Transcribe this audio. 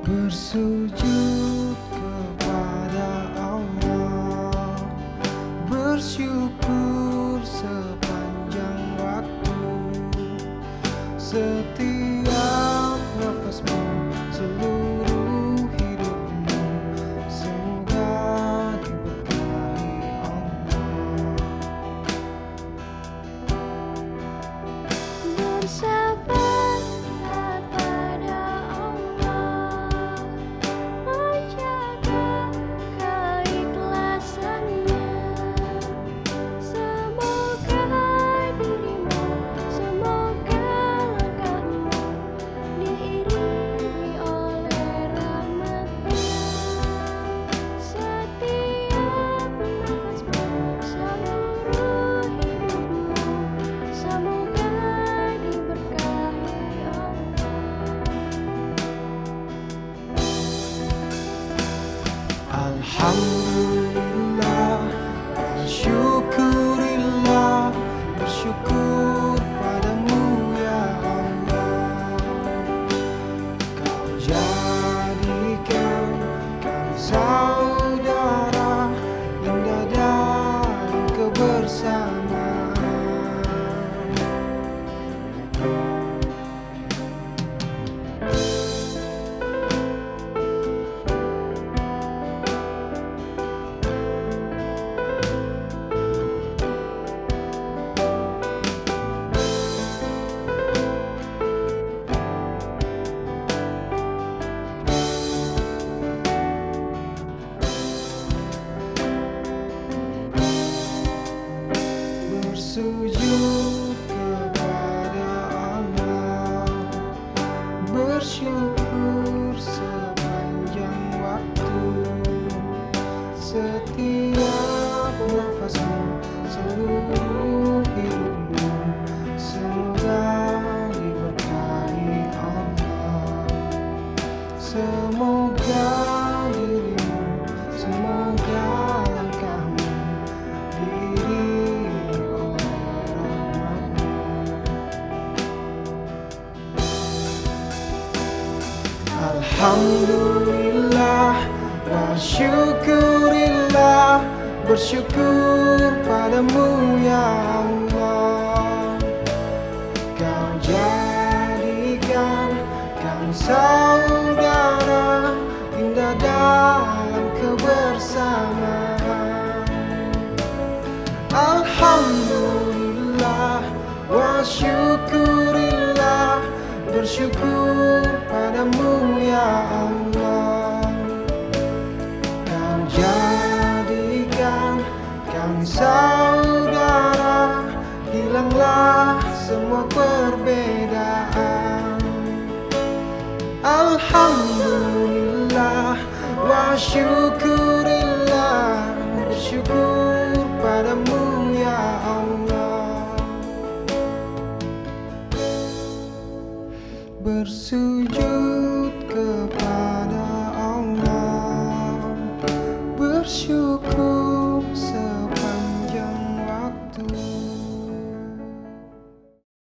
Bersujud kepada Allah, bersyukur sepanjang waktu, setiap nafasmu, seluruh hidupmu, semoga diberkahi Allah. Bersabarlah pada Allah, menjaga keikhlasannya. Semoga dirimu, semoga langkahmu diiringi oleh rahmat-Nya. Setiap nafasmu, seluruh hidupmu, semoga diberkahi Allah. Alhamdulillah, syukurillah, bersyukur padamu ya Allah. Kau jadikan kami saudara, indah dalam kebersamaan. Bersujud kepada Allah, bersyukur sepanjang waktu, setiap nafasmu, seluruh hidupmu, semoga diberkahi Allah. Semoga dirimu, semoga langkahmu diiringi oleh rahmat-Nya. Alhamdulillah wa syukurillah, bersyukur padamu ya Allah. Kau jadikan kami saudara, indah dalam kebersamaan. Alhamdulillah wa syukurillah, bersyukur padamu ya Allah. Kau jadikan kami saudara, hilanglah semua perbedaan. Alhamdulillah wa syukurillah, bersyukur padamu ya Allah. Bersujud kepada Allah, bersyukur